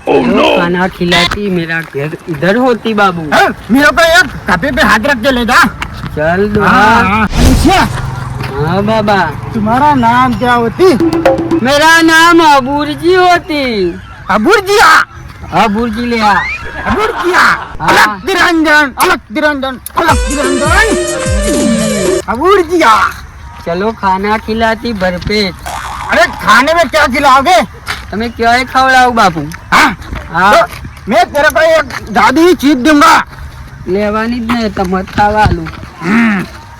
खाना खिलाती मेरा घर इधर होती बाबू। मेरे को एक कपे पे हाथ रख के ले जा। चल दो। हाँ बाबा। तुम्हारा नाम क्या होती? मेरा नाम अबूरजी होती। अबूरजिया। अबूरजी लिया। अबूरजिया। अलग तिरंजन, अलग तिरंजन, अलग तिरंजन। अबूरजिया। चलो खाना खिलाती भरपेट। अरे खाने में क्या खिलाओगे? तुम्हें क्या है खवड़ाऊ बापू? हाँ तो मैं तेरे को एक जादुई चीज दूंगा। लेवानी ज नहीं तो मत खावालू।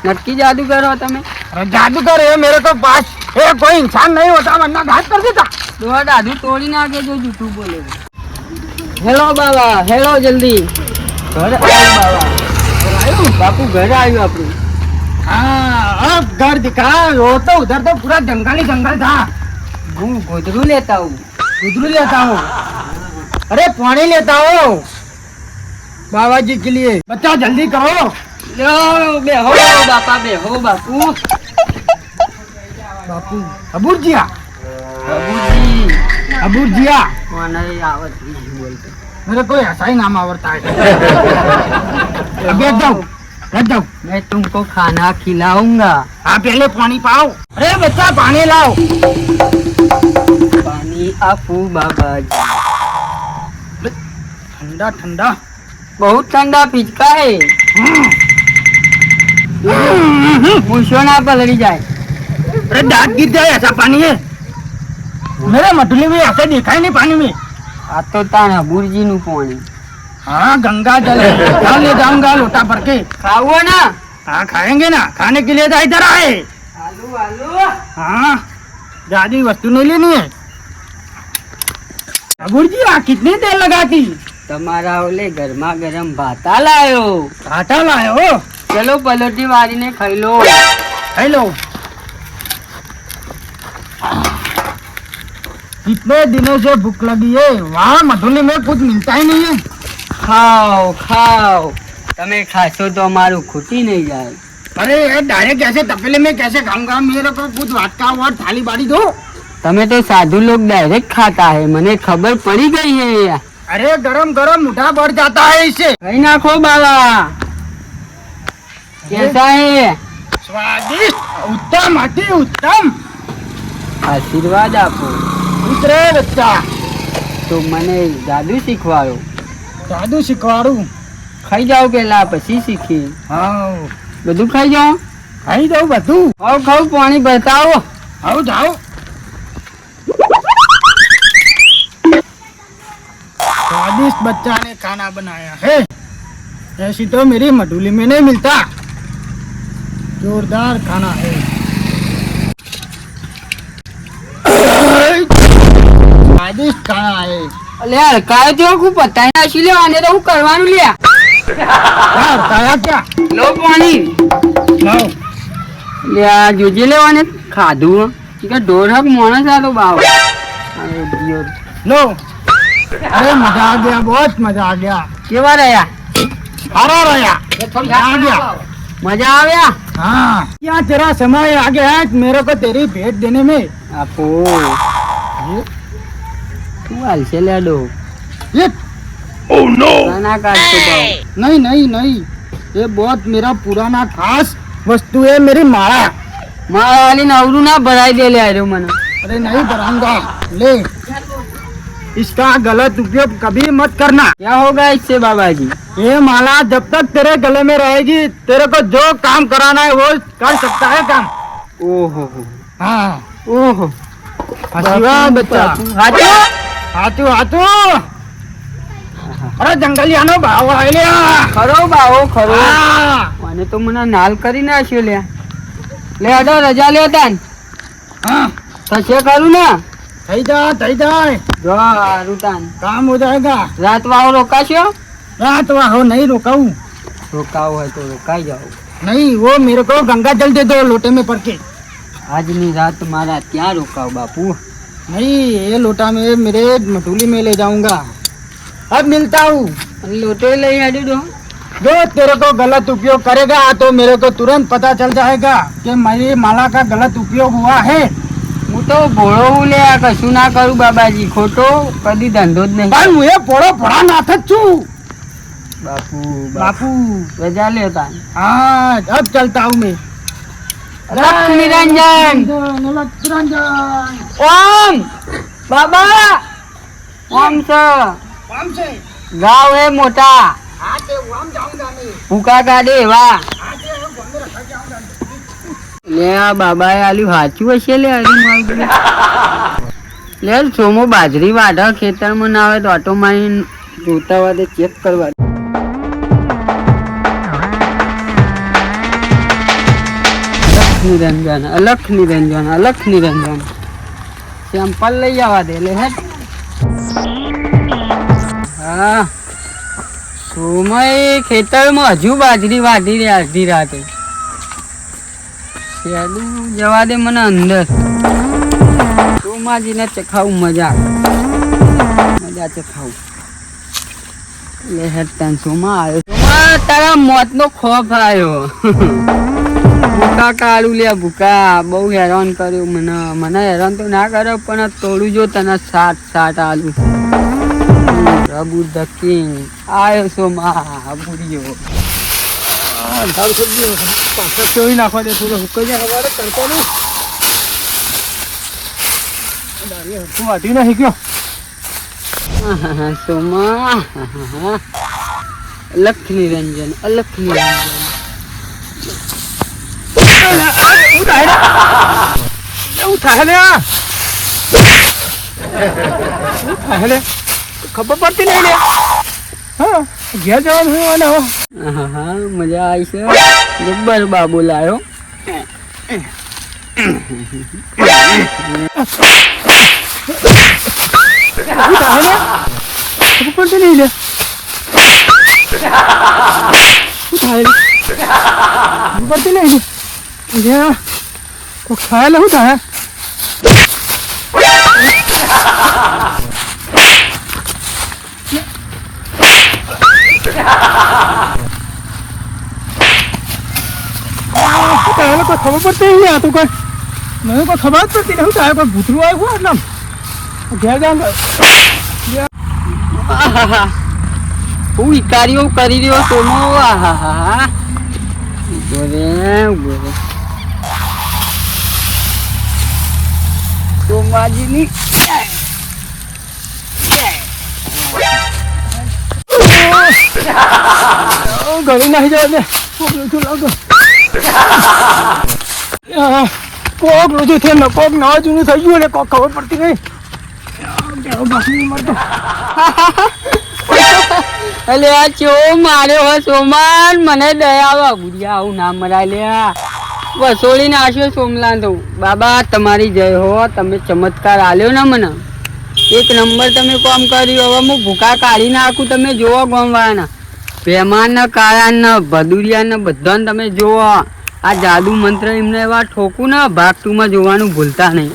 नक्की जादू करो तुम्हें? अरे जादूगर है मेरे को पास। कोई इंसान नहीं होता वरना घात कर देता। तो दादू तोड़ी ना के जो जूठू बोले। हेलो बाबा, हेलो जल्दी घर आयो बाबा। आयो बापू घर आयो अपने। हाँ अब घर दिखा। वो तो उधर तो पूरा जंगल ही जंगल था। गोदरू लेता हूँ। गुदरू लेता हूँ। अरे पानी लेता हूँ बाबा जी के लिए। बच्चा जल्दी करो। लो बेहो बापा, बेहो बापू। बापू अबूरजिया। बाबूजी अबूरजिया नहीं आवत नहीं बोलते। मेरे को ऐसा ही नाम आवड़ता है। बैठ जाओ, बैठ जाओ। मैं तुमको खाना खिलाऊंगा। आप पहले पानी पाओ। अरे बच्चा पानी लाओ। पानी आपू बाबा जी। ठंडा ठंडा, बहुत ठंडा पिचका है। पूछो ना पलड़ी जाए। अरे दांत गिर जाए ऐसा पानी है। मेरे मटुली में ऐसे देखा ही नहीं पानी में। आ तो ताना बुर्जी नु पानी। हाँ गंगा जल है। कल ले जाऊंगा लोटा भर के। खाओ ना। हाँ खाएंगे ना। खाने के लिए तो इधर आए। आलू आलू। हाँ ज्यादा वस्तु नहीं लेनी है। अबूरजिया कितनी देर लगाती? તમારા ઓલે ગરમા ગરમ ભાતા લાયો। आटा लाए हो? चलो पलोटी वारीने खाई लो। हेलो कितने दिनों से भूख लगी है। वहाँ मधुली में कुछ मिलता ही नहीं है। खाओ खाओ, તમે ખાશો તો અમારું ખૂટી નહીં જાય। अरे डायरेक्ट कैसे तपेले में कैसे खाऊंगा? मेरे को कुछ वाटका और थाली बाड़ी दो। તમે તો સાધુ लोग डायरेक्ट खाता है, મને खबर पड़ी गई है। अरे गरम गरम मुठा बढ़ जाता है इससे। कहीं नाखो बाबा। कैसा है? स्वादिष्ट, उत्तम, अति उत्तम। आशीर्वाद आपो। उतरे बच्चा। तो मने जादू શીખવાડો। जादू सिखवाड़ू। ખાઈ જાઓ પેલા પછી શીખી। हाँ બધું ખાઈ જાઓ। खाई दो बधू। ખાઓ ખાઓ પાણી બતાવો। आओ जाओ। स्वादिष्ट बच्चा ने खाना बनाया है। ऐसी तो मेरी मधुली में नहीं मिलता। जोरदार खाना है। स्वादिष्ट खाना है। અલે હલકાયો તો હું પતાઈ નાખી લે, આને તો હું કરવાનું લે। क्या बताया क्या? લો પાણી। लाओ। લે આ જોજે લેવાને ખાધું કે ઢોરક માણસ આ તો બાવ। અરે દિયો लो। अरे मजा आ गया, बहुत मजा आ गया। કેવા રહ્યા? हरा रहा आ गया। મજા આવ્યા? हाँ क्या तेरा समय आ गया है मेरे को तेरी भेंट देने में। આપો તું હાલશે લેડો। ये ના કાઢતો બાવ। नहीं नहीं नहीं, ये बहुत मेरा पुराना खास वस्तु है। मेरी माला। મારા વાલી નવરું ના ભરાઈ દે લે આર્યો મને। अरे नहीं बनाऊंगा। ले इसका गलत उपयोग कभी मत करना। क्या होगा इससे बाबा जी? ये माला जब तक तेरे गले में रहेगी तेरे को जो काम कराना है वो कर सकता है काम। ओहो हाँ ओहो आशीर्वाद बच्चा। हाथो हाथू हाथू। अरे जंगलियानो भाव आए। ખરો બાવો ખરો। हाँ મને તો મને નાલ કરી નાખ્યો લે। લે આડો રજા લે તાન। हाँ થશે ખરું ને? थई जाए જો હારું તાન। काम हो जाएगा। રાત વાળો રોકાશો? रात वाहो नहीं रोकाऊ। રોકાવ હોય તો રોકાઈ જાઓ। नहीं वो मेरे को गंगा जल दे दो लोटे में भर के। આજની રાત મારા ત્યાં રોકાવ બાપू। नहीं ये लोटा में मेरे मटुली में ले जाऊंगा। अब मिलता हूँ। અને લોટો લઈ આડ્યો ડો। जो तेरे को गलत उपयोग करेगा तो मेरे को तुरंत पता चल जाएगा कि मेरी माला का गलत उपयोग हुआ है। હું તો ભોળો હું લે કશું ના કરું બાબાજી ખોટો કદી ધંધો જ નહીં પણ હું એ ભોળા નાથ જ છું. બાપુ રજા લેતા हाँ अब चलता हूँ मैं. લક્ષ્મી રંજન निरंजन. ઓમ બાબા ઓમ સર काम से. ગાવ હે મોટા हाँ ते वहाँ जाऊँगा मैं. ભૂકા કાઢે એવા हाँ ते वो घर में रखा जाऊँगा. લે આ બાબાએ આલ્યું સાચું હશે લે હરી મારું લે સોમો બાજરી વાઢા ખેતરમાં ના આવે તો ઓટો મારીને જોતા વાદે ચેક કરવા અલખ નિરંજન સેમ્પલ લઈ આવવા દે લે હેટ હા સોમય ખેતરમાં હજુ બાજરી વાઢી રહ્યા અડધી રાતે શેડું જવા દે મને અંદર સોમાજીને ચખાવું મજા ચખાવું લે હેટ તન સોમા આવ્યો સોમા તારા મોતનો ખોફ આવ્યો ભૂકા કાળું લે ભૂકા બહુ હેરાન કર્યું મને હેરાન તો ના કર્યો પણ તોડું જો તને સાટ આલું પ્રભુ દક્ષિણ આવ્યો સોમા બુડીયો अंधार कर दियो. पाछा क्यों नाखवा दे थोड़ा हुक्का जा हमारे करता नहीं. अरे तू आती नहीं क्यों? સોમા અલખ નિરંજન उठा ले. खबर पड़ती नहीं ले. हाँ घેર જવાનું હોય ને હવે. હા મજા આવી છે જબ્બર બાબુ લાયો ખબર પડતી નહીં લે. ખબર પડતી નહીં લે. તો ખાય શું થાય? ખબર પડતી નહીં આ તો કોઈ મને કોઈ ખબર જ પડતી નહીં. શું થાય? કોઈ ભૂતરું આવ્યું એટલે ઘેર જાવ હું વિકારીઓ કરી રહ્યો સોમો આહા ઉભો રે સોમાજીની ઘરે નાખી જાય ને કોક રોજુ છે ને કોક નવા જૂનું થઈ ગયું ને કોક ખબર પડતી નહીં. અલે આ ચો માર્યો હો સોમાન મને દયા આવા ગુડિયા આવું ના મરાય લે વસોળી નાખ્યો સોમલાન તો બાબા તમારી જય હો તમે ચમત્કાર આલ્યો ને મને એક નંબર તમે કામ કર્યું હવે હું ભૂકા કાઢી નાખું તમે જોવો ગોમવાના મહેમાન ને કાળા ને ભદુરિયા ને બધાને તમે જોવો આ જાદુ મંત્ર એમને એવા ઠોકું ને ભાગ 2 માં જોવાનું ભૂલતા નહીં